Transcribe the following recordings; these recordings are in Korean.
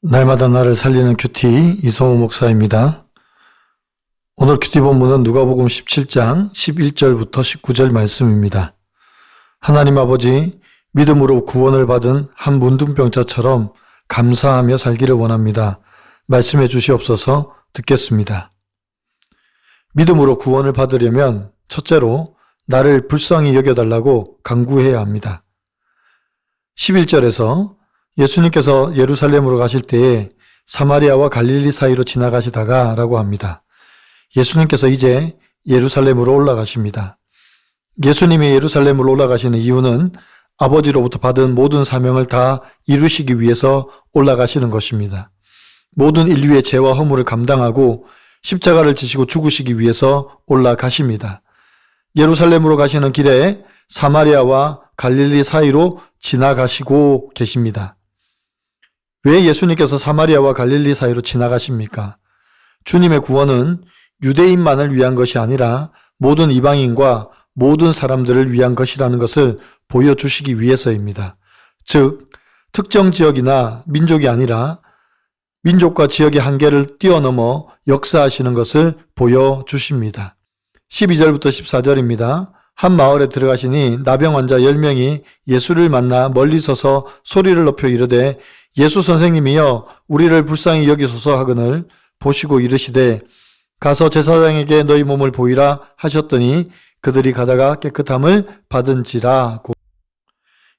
날마다 나를 살리는 큐티 이성우 목사입니다. 오늘 큐티 본문은 누가복음 17장 11절부터 19절 말씀입니다. 하나님 아버지, 믿음으로 구원을 받은 한 문둥병자처럼 감사하며 살기를 원합니다. 말씀해 주시옵소서. 듣겠습니다. 믿음으로 구원을 받으려면 첫째로 나를 불쌍히 여겨달라고 간구해야 합니다. 11절에서 예수님께서 예루살렘으로 가실 때에 사마리아와 갈릴리 사이로 지나가시다가 라고 합니다. 예수님께서 이제 예루살렘으로 올라가십니다. 예수님이 예루살렘으로 올라가시는 이유는 아버지로부터 받은 모든 사명을 다 이루시기 위해서 올라가시는 것입니다. 모든 인류의 죄와 허물을 감당하고 십자가를 지시고 죽으시기 위해서 올라가십니다. 예루살렘으로 가시는 길에 사마리아와 갈릴리 사이로 지나가시고 계십니다. 왜 예수님께서 사마리아와 갈릴리 사이로 지나가십니까? 주님의 구원은 유대인만을 위한 것이 아니라 모든 이방인과 모든 사람들을 위한 것이라는 것을 보여주시기 위해서입니다. 즉, 특정 지역이나 민족이 아니라 민족과 지역의 한계를 뛰어넘어 역사하시는 것을 보여주십니다. 12절부터 14절입니다. 한 마을에 들어가시니 나병 환자 10명이 예수를 만나 멀리 서서 소리를 높여 이르되 예수 선생님이여 우리를 불쌍히 여기소서 하거늘 보시고 이르시되 가서 제사장에게 너희 몸을 보이라 하셨더니 그들이 가다가 깨끗함을 받은지라.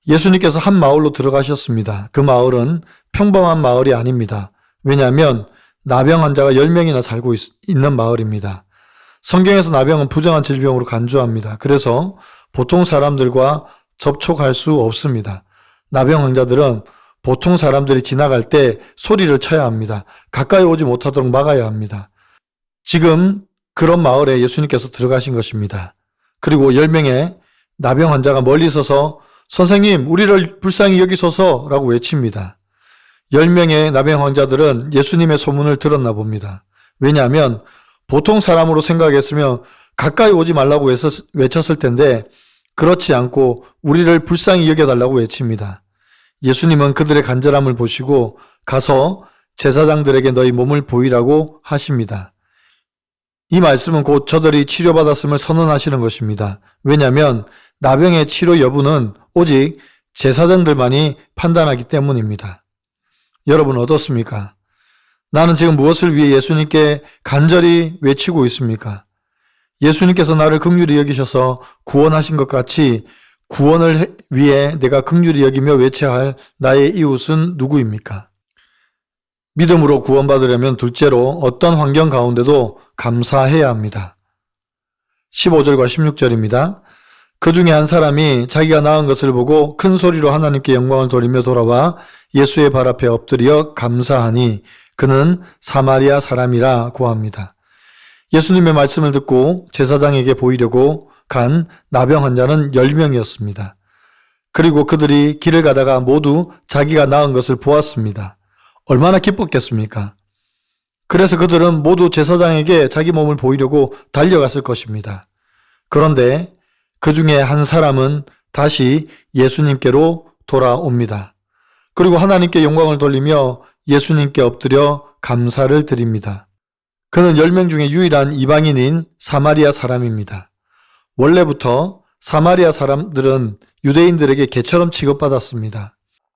예수님께서 한 마을로 들어가셨습니다. 그 마을은 평범한 마을이 아닙니다. 왜냐하면 나병 환자가 10명이나 살고 있는 마을입니다. 성경에서 나병은 부정한 질병으로 간주합니다. 그래서 보통 사람들과 접촉할 수 없습니다. 나병 환자들은 보통 사람들이 지나갈 때 소리를 쳐야 합니다. 가까이 오지 못하도록 막아야 합니다. 지금 그런 마을에 예수님께서 들어가신 것입니다. 그리고 10명의 나병 환자가 멀리 서서 선생님 우리를 불쌍히 여기소서 라고 외칩니다. 10명의 나병 환자들은 예수님의 소문을 들었나 봅니다. 왜냐하면 보통 사람으로 생각했으면 가까이 오지 말라고 외쳤을 텐데 그렇지 않고 우리를 불쌍히 여겨달라고 외칩니다. 예수님은 그들의 간절함을 보시고 가서 제사장들에게 너희 몸을 보이라고 하십니다. 이 말씀은 곧 저들이 치료받았음을 선언하시는 것입니다. 왜냐하면 나병의 치료 여부는 오직 제사장들만이 판단하기 때문입니다. 여러분 어떻습니까? 나는 지금 무엇을 위해 예수님께 간절히 외치고 있습니까? 예수님께서 나를 긍휼히 여기셔서 구원하신 것 같이 구원을 위해 내가 긍휼히 여기며 외쳐야 할 나의 이웃은 누구입니까? 믿음으로 구원받으려면 둘째로 어떤 환경 가운데도 감사해야 합니다. 15절과 16절입니다. 그 중에 한 사람이 자기가 낳은 것을 보고 큰 소리로 하나님께 영광을 돌리며 돌아와 예수의 발 앞에 엎드려 감사하니 그는 사마리아 사람이라 고합니다. 예수님의 말씀을 듣고 제사장에게 보이려고 간 나병 환자는 10명이었습니다. 그리고 그들이 길을 가다가 모두 자기가 낳은 것을 보았습니다. 얼마나 기뻤겠습니까? 그래서 그들은 모두 제사장에게 자기 몸을 보이려고 달려갔을 것입니다. 그런데 그 중에 한 사람은 다시 예수님께로 돌아옵니다. 그리고 하나님께 영광을 돌리며 예수님께 엎드려 감사를 드립니다. 그는 10명 중에 유일한 이방인인 사마리아 사람입니다. 원래부터 사마리아 사람들은 유대인들에게 개처럼 취급받았습니다.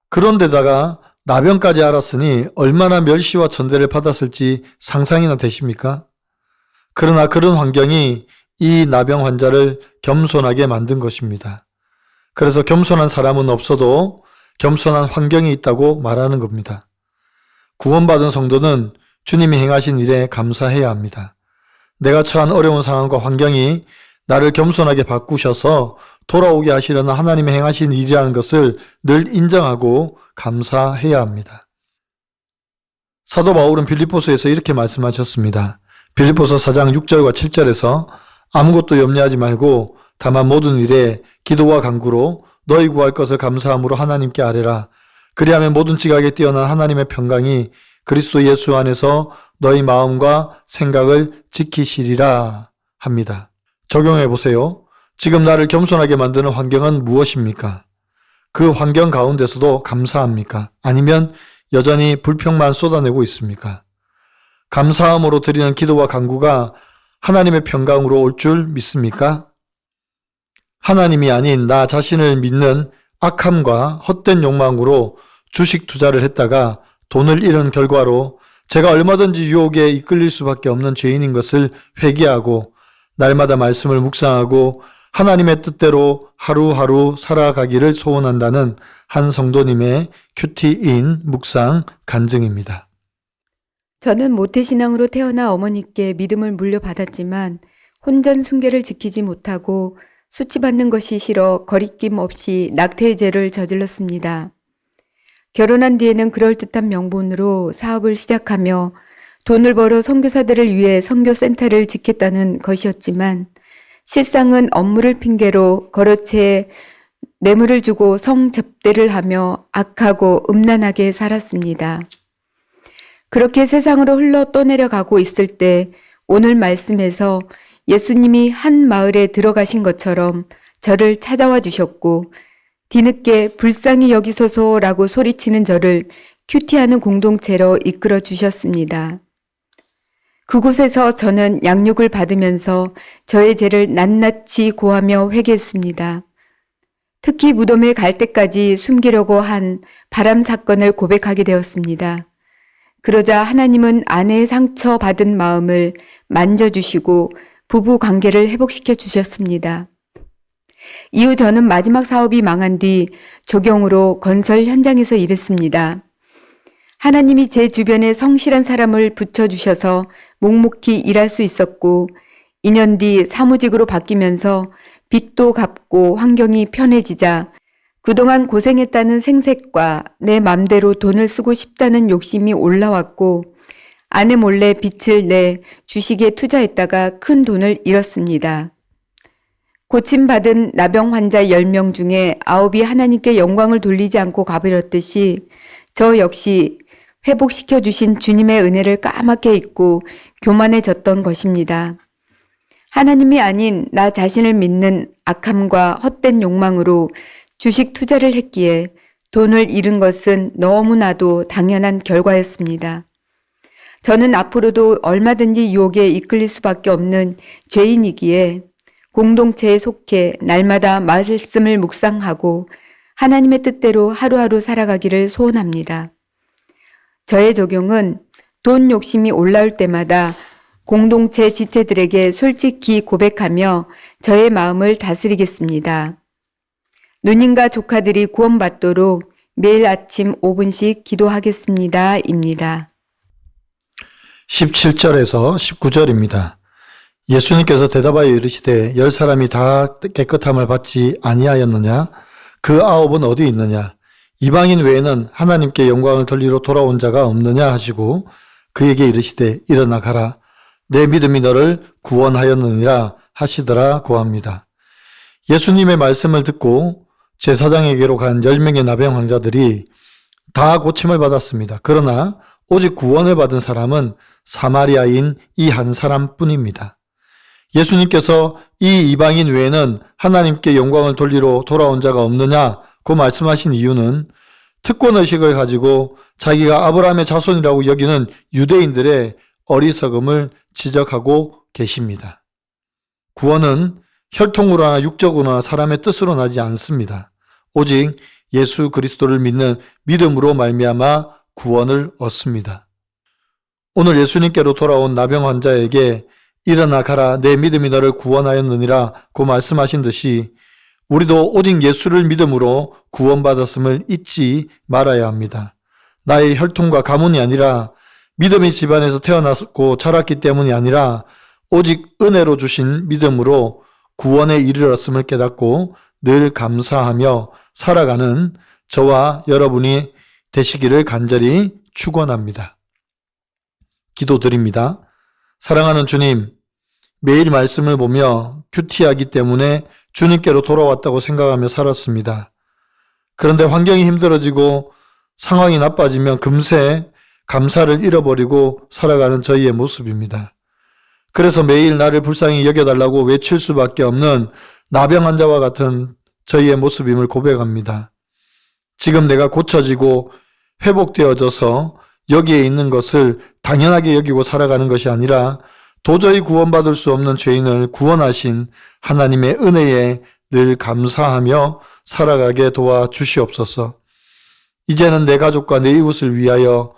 그런데다가 나병까지 앓았으니 얼마나 멸시와 천대를 받았을지 상상이나 되십니까? 그러나 그런 환경이 이 나병 환자를 겸손하게 만든 것입니다. 그래서 겸손한 사람은 없어도 겸손한 환경이 있다고 말하는 겁니다. 구원받은 성도는 주님이 행하신 일에 감사해야 합니다. 내가 처한 어려운 상황과 환경이 나를 겸손하게 바꾸셔서 돌아오게 하시려는 하나님의 행하신 일이라는 것을 늘 인정하고 감사해야 합니다. 사도 바울은 빌립보서에서 이렇게 말씀하셨습니다. 빌립보서 4장 6절과 7절에서 아무것도 염려하지 말고 다만 모든 일에 기도와 간구로 너희 구할 것을 감사함으로 하나님께 아뢰라. 그리하면 모든 지각에 뛰어난 하나님의 평강이 그리스도 예수 안에서 너희 마음과 생각을 지키시리라 합니다. 적용해 보세요. 지금 나를 겸손하게 만드는 환경은 무엇입니까? 그 환경 가운데서도 감사합니까? 아니면 여전히 불평만 쏟아내고 있습니까? 감사함으로 드리는 기도와 간구가 하나님의 평강으로 올 줄 믿습니까? 하나님이 아닌 나 자신을 믿는 악함과 헛된 욕망으로 주식 투자를 했다가 돈을 잃은 결과로 제가 얼마든지 유혹에 이끌릴 수밖에 없는 죄인인 것을 회개하고 날마다 말씀을 묵상하고 하나님의 뜻대로 하루하루 살아가기를 소원한다는 한 성도님의 큐티인 묵상 간증입니다. 저는 모태신앙으로 태어나 어머니께 믿음을 물려받았지만 혼전 순결을 지키지 못하고 수치받는 것이 싫어 거리낌 없이 낙태의 죄를 저질렀습니다. 결혼한 뒤에는 그럴듯한 명분으로 사업을 시작하며 돈을 벌어 선교사들을 위해 선교센터를 짓겠다는 것이었지만 실상은 업무를 핑계로 거래처에 뇌물을 주고 성접대를 하며 악하고 음란하게 살았습니다. 그렇게 세상으로 흘러 떠내려가고 있을 때 오늘 말씀에서 예수님이 한 마을에 들어가신 것처럼 저를 찾아와 주셨고 뒤늦게 불쌍히 여기소서라고 소리치는 저를 큐티하는 공동체로 이끌어 주셨습니다. 그곳에서 저는 양육을 받으면서 저의 죄를 낱낱이 고하며 회개했습니다. 특히 무덤에 갈 때까지 숨기려고 한 바람 사건을 고백하게 되었습니다. 그러자 하나님은 아내의 상처받은 마음을 만져주시고 부부 관계를 회복시켜 주셨습니다. 이후 저는 마지막 사업이 망한 뒤 조경으로 건설 현장에서 일했습니다. 하나님이 제 주변에 성실한 사람을 붙여주셔서 묵묵히 일할 수 있었고 2년 뒤 사무직으로 바뀌면서 빚도 갚고 환경이 편해지자 그동안 고생했다는 생색과 내 맘대로 돈을 쓰고 싶다는 욕심이 올라왔고 아내 몰래 빚을 내 주식에 투자했다가 큰 돈을 잃었습니다. 고침받은 나병 환자 10명 중에 9이 하나님께 영광을 돌리지 않고 가버렸듯이 저 역시 회복시켜 주신 주님의 은혜를 까맣게 잊고 교만해졌던 것입니다. 하나님이 아닌 나 자신을 믿는 악함과 헛된 욕망으로 주식 투자를 했기에 돈을 잃은 것은 너무나도 당연한 결과였습니다. 저는 앞으로도 얼마든지 유혹에 이끌릴 수밖에 없는 죄인이기에 공동체에 속해 날마다 말씀을 묵상하고 하나님의 뜻대로 하루하루 살아가기를 소원합니다. 저의 적용은 돈 욕심이 올라올 때마다 공동체 지체들에게 솔직히 고백하며 저의 마음을 다스리겠습니다. 누님과 조카들이 구원받도록 매일 아침 5분씩 기도하겠습니다. 입니다. 17절에서 19절입니다. 예수님께서 대답하여 이르시되 10사람이 다 깨끗함을 받지 아니하였느냐? 그 9은 어디 있느냐? 이방인 외에는 하나님께 영광을 돌리러 돌아온 자가 없느냐 하시고 그에게 이르시되 일어나 가라. 내 믿음이 너를 구원하였느니라 하시더라 고합니다. 예수님의 말씀을 듣고 제사장에게로 간 10명의 나병 환자들이 다 고침을 받았습니다. 그러나 오직 구원을 받은 사람은 사마리아인 이 한 사람뿐입니다. 예수님께서 이 이방인 외에는 하나님께 영광을 돌리러 돌아온 자가 없느냐고 말씀하신 이유는 특권의식을 가지고 자기가 아브라함의 자손이라고 여기는 유대인들의 어리석음을 지적하고 계십니다. 구원은 혈통으로나 육적으로나 사람의 뜻으로 나지 않습니다. 오직 예수 그리스도를 믿는 믿음으로 말미암아 구원을 얻습니다. 오늘 예수님께로 돌아온 나병 환자에게 일어나 가라 내 믿음이 너를 구원하였느니라 고 말씀하신 듯이 우리도 오직 예수를 믿음으로 구원받았음을 잊지 말아야 합니다. 나의 혈통과 가문이 아니라 믿음의 집안에서 태어났고 자랐기 때문이 아니라 오직 은혜로 주신 믿음으로 구원에 이르렀음을 깨닫고 늘 감사하며 살아가는 저와 여러분이 되시기를 간절히 축원합니다. 기도드립니다. 사랑하는 주님, 매일 말씀을 보며 큐티하기 때문에 주님께로 돌아왔다고 생각하며 살았습니다. 그런데 환경이 힘들어지고 상황이 나빠지면 금세 감사를 잃어버리고 살아가는 저희의 모습입니다. 그래서 매일 나를 불쌍히 여겨달라고 외칠 수밖에 없는 나병 환자와 같은 저희의 모습임을 고백합니다. 지금 내가 고쳐지고 회복되어져서 여기에 있는 것을 당연하게 여기고 살아가는 것이 아니라 도저히 구원받을 수 없는 죄인을 구원하신 하나님의 은혜에 늘 감사하며 살아가게 도와주시옵소서. 이제는 내 가족과 내 이웃을 위하여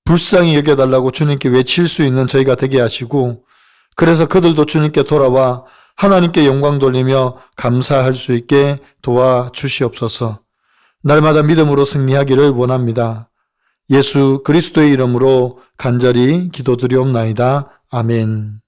불쌍히 여겨달라고 주님께 외칠 수 있는 저희가 되게 하시고, 그래서 그들도 주님께 돌아와 하나님께 영광 돌리며 감사할 수 있게 도와주시옵소서. 날마다 믿음으로 승리하기를 원합니다. 예수 그리스도의 이름으로 간절히 기도드리옵나이다. 아멘.